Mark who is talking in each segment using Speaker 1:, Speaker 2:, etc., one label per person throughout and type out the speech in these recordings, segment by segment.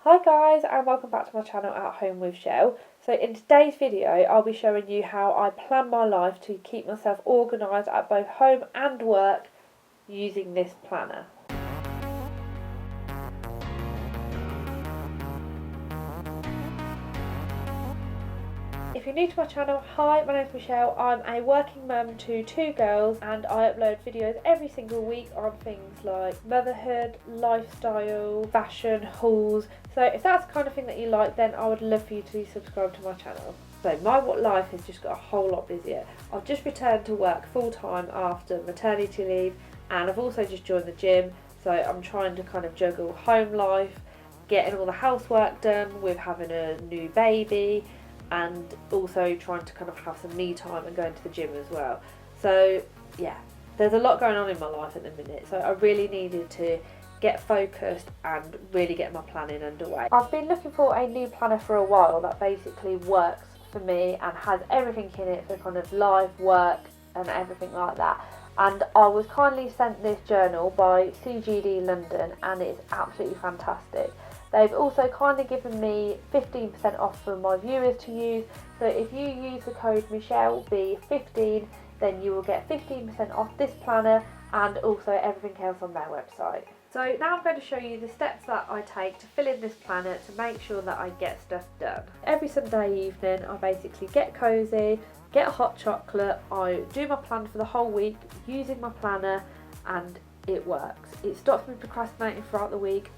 Speaker 1: Hi guys, and welcome back to my channel At Home with Chelle. So in today's video I'll be showing you how I plan my life to keep myself organised at both home and work using this planner. If you're new to my channel, hi, my name's Michelle. I'm a working mum to two girls and I upload videos every single week on things like motherhood, lifestyle, fashion, hauls. So if that's the kind of thing that you like, then I would love for you to subscribe to my channel. So my life has just got a whole lot busier. I've just returned to work full time after maternity leave, and I've also just joined the gym. So I'm trying to kind of juggle home life, getting all the housework done with having a new baby, and also trying to kind of have some me time and going to the gym as well. So yeah, there's a lot going on in my life at the minute, so I really needed to get focused and really get my planning underway. I've been looking for a new planner for a while that basically works for me and has everything in it for kind of life, work and everything like that. And I was kindly sent this journal by CGD London and it's absolutely fantastic. They've also kindly given me 15% off for my viewers to use. So if you use the code MichelleB15, then you will get 15% off this planner and also everything else on their website. So now I'm going to show you the steps that I take to fill in this planner to make sure that I get stuff done. Every Sunday evening I basically get cosy, get a hot chocolate, I do my plan for the whole week using my planner and it works. It stops me procrastinating throughout the week.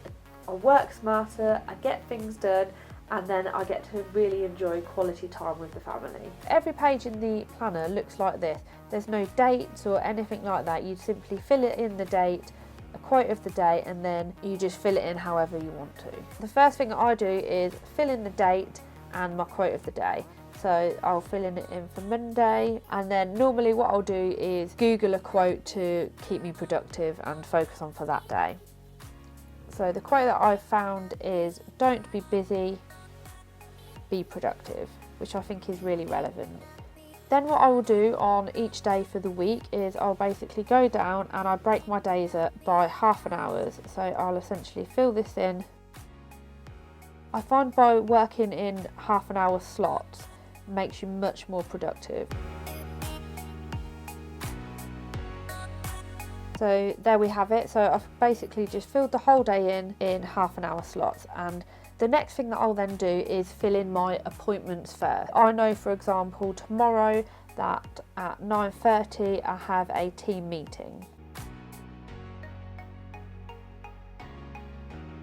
Speaker 1: I work smarter, I get things done, and then I get to really enjoy quality time with the family. Every page in the planner looks like this. There's no dates or anything like that. You simply fill it in the date, a quote of the day, and then you just fill it in however you want to. The first thing I do is fill in the date and my quote of the day. So I'll fill it in for Monday, and then normally what I'll do is Google a quote to keep me productive and focus on for that day. So the quote that I've found is, don't be busy, be productive, which I think is really relevant. Then what I will do on each day for the week is I'll basically go down and I break my days up by half an hour. So I'll essentially fill this in. I find by working in half an hour slots makes you much more productive. So there we have it. So I've basically just filled the whole day in half an hour slots, and the next thing that I'll then do is fill in my appointments first. I know, for example, tomorrow that at 9:30 I have a team meeting.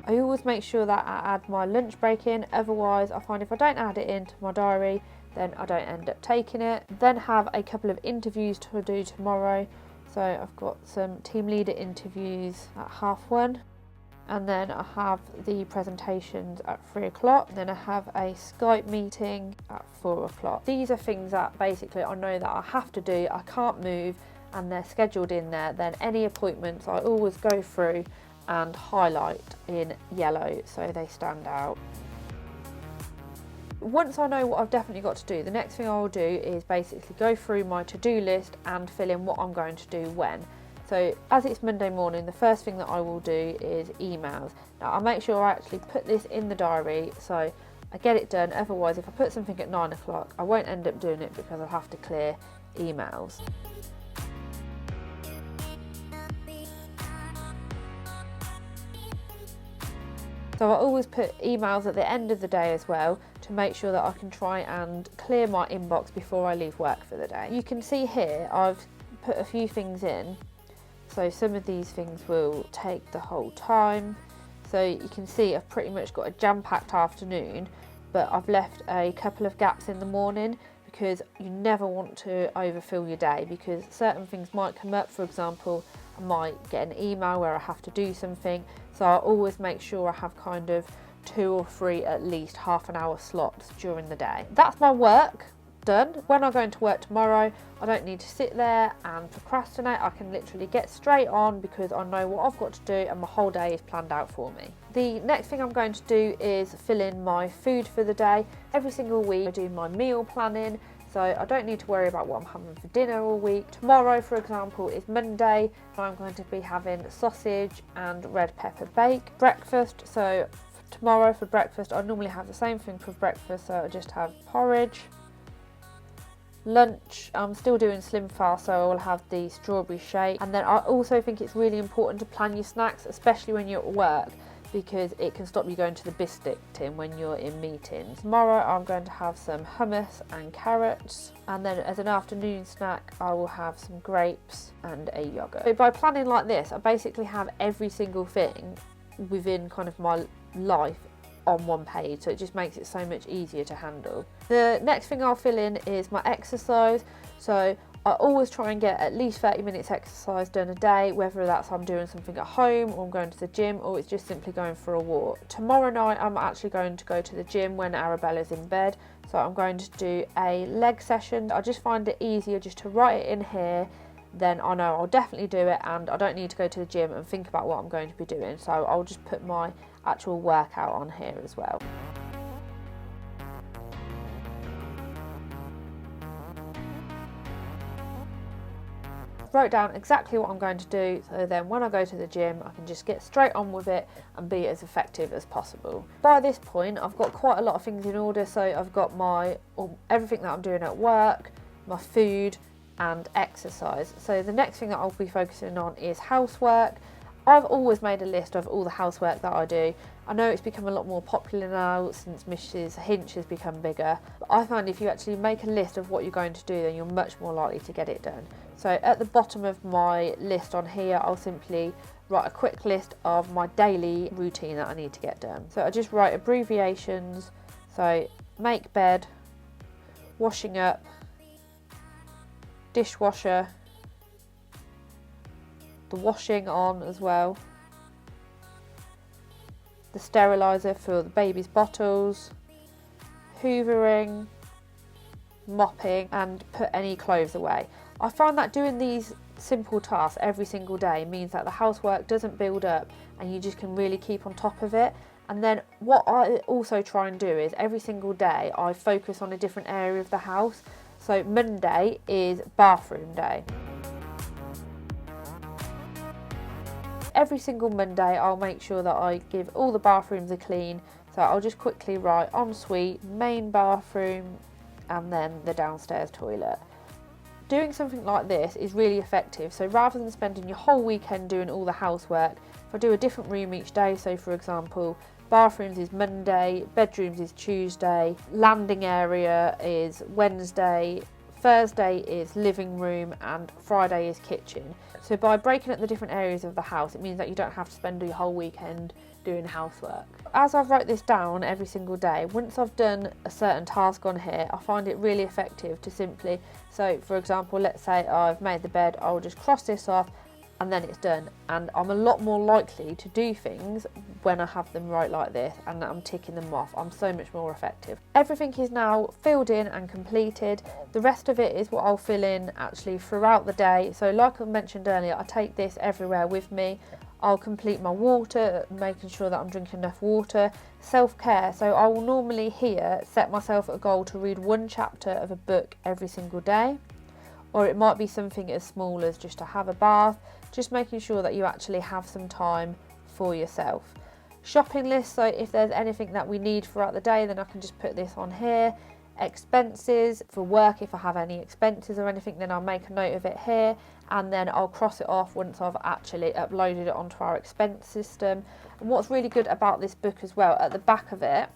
Speaker 1: I always make sure that I add my lunch break in, otherwise I find if I don't add it into my diary then I don't end up taking it. Then have a couple of interviews to do tomorrow. So I've got some team leader interviews at 1:30, and then I have the presentations at 3 o'clock. Then I have a Skype meeting at 4 o'clock. These are things that basically I know that I have to do, I can't move, and they're scheduled in there. Then any appointments I always go through and highlight in yellow so they stand out. Once I know what I've definitely got to do, the next thing I'll do is basically go through my to-do list and fill in what I'm going to do when. So as it's Monday morning, the first thing that I will do is emails. Now I'll make sure I actually put this in the diary so I get it done. Otherwise, if I put something at 9 o'clock, I won't end up doing it because I'll have to clear emails. So I always put emails at the end of the day as well to make sure that I can try and clear my inbox before I leave work for the day. You can see here I've put a few things in, so some of these things will take the whole time. So you can see I've pretty much got a jam-packed afternoon, but I've left a couple of gaps in the morning because you never want to overfill your day, because certain things might come up. For example, I might get an email where I have to do something, so I always make sure I have kind of 2 or 3 at least half an hour slots during the day. That's my work done. When I go into work tomorrow, I don't need to sit there and procrastinate. I can literally get straight on because I know what I've got to do and my whole day is planned out for me. The next thing I'm going to do is fill in my food for the day. Every single week I do my meal planning, so I don't need to worry about what I'm having for dinner all week. Tomorrow, for example, is Monday, and I'm going to be having sausage and red pepper bake breakfast. So Tomorrow for breakfast, I normally have the same thing for breakfast, so I just have porridge. Lunch, I'm still doing slim fast, so I will have the strawberry shake. And then I also think it's really important to plan your snacks, especially when you're at work, because it can stop you going to the biscuit tin when you're in meetings. Tomorrow I'm going to have some hummus and carrots, and then as an afternoon snack I will have some grapes and a yoghurt. So by planning like this, I basically have every single thing within kind of my life on one page, so it just makes it so much easier to handle. The next thing I'll fill in is my exercise. So I always try and get at least 30 minutes exercise done a day, whether that's I'm doing something at home or I'm going to the gym or it's just simply going for a walk. Tomorrow night I'm actually going to go to the gym when Arabella's in bed, so I'm going to do a leg session. I just find it easier just to write it in here, then I know I'll definitely do it and I don't need to go to the gym and think about what I'm going to be doing, so I'll just put my actual workout on here as well. Wrote down exactly what I'm going to do, so then when I go to the gym I can just get straight on with it and be as effective as possible. By this point I've got quite a lot of things in order, so I've got everything that I'm doing at work, my food and exercise. So the next thing that I'll be focusing on is housework. I've always made a list of all the housework that I do. I know it's become a lot more popular now since Mrs. Hinch has become bigger, but I find if you actually make a list of what you're going to do, then you're much more likely to get it done. So at the bottom of my list on here, I'll simply write a quick list of my daily routine that I need to get done. So I just write abbreviations, so make bed, washing up, dishwasher, the washing on as well, the steriliser for the baby's bottles, hoovering, mopping and put any clothes away. I find that doing these simple tasks every single day means that the housework doesn't build up and you just can really keep on top of it. And then what I also try and do is every single day I focus on a different area of the house. So Monday is bathroom day. Every single Monday I'll make sure that I give all the bathrooms a clean, so I'll just quickly write ensuite, main bathroom and then the downstairs toilet. Doing something like this is really effective, so rather than spending your whole weekend doing all the housework, if I do a different room each day, so for example bathrooms is Monday, bedrooms is Tuesday, landing area is Wednesday, Thursday is living room and Friday is kitchen. So by breaking up the different areas of the house, it means that you don't have to spend your whole weekend doing housework. As I write this down every single day, once I've done a certain task on here, I find it really effective to simply, so for example, let's say I've made the bed, I'll just cross this off and then it's done, and I'm a lot more likely to do things when I have them right like this and I'm ticking them off. I'm so much more effective. Everything is now filled in and completed. The rest of it is what I'll fill in actually throughout the day. So like I mentioned earlier, I take this everywhere with me. I'll complete my water, making sure that I'm drinking enough water. Self-care, so I will normally here set myself a goal to read one chapter of a book every single day, or it might be something as small as just to have a bath, just making sure that you actually have some time for yourself. Shopping list, so if there's anything that we need throughout the day, then I can just put this on here. Expenses for work, if I have any expenses or anything, then I'll make a note of it here and then I'll cross it off once I've actually uploaded it onto our expense system. And what's really good about this book as well, at the back of it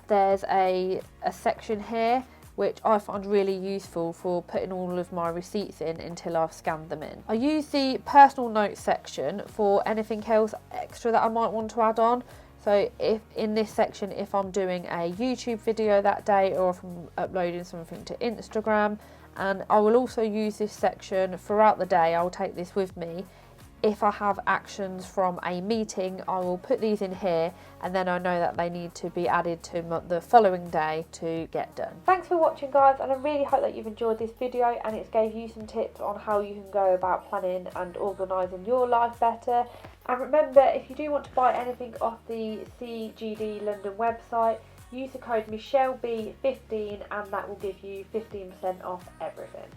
Speaker 1: there's a section here which I find really useful for putting all of my receipts in until I've scanned them in. I use the personal notes section for anything else extra that I might want to add on. So if in this section, if I'm doing a YouTube video that day or if I'm uploading something to Instagram, and I will also use this section throughout the day, I'll take this with me. If I have actions from a meeting, I will put these in here and then I know that they need to be added to the following day to get done. Thanks for watching guys, and I really hope that you've enjoyed this video and it's gave you some tips on how you can go about planning and organising your life better. And remember, if you do want to buy anything off the CGD London website, use the code MichelleB15 and that will give you 15% off everything.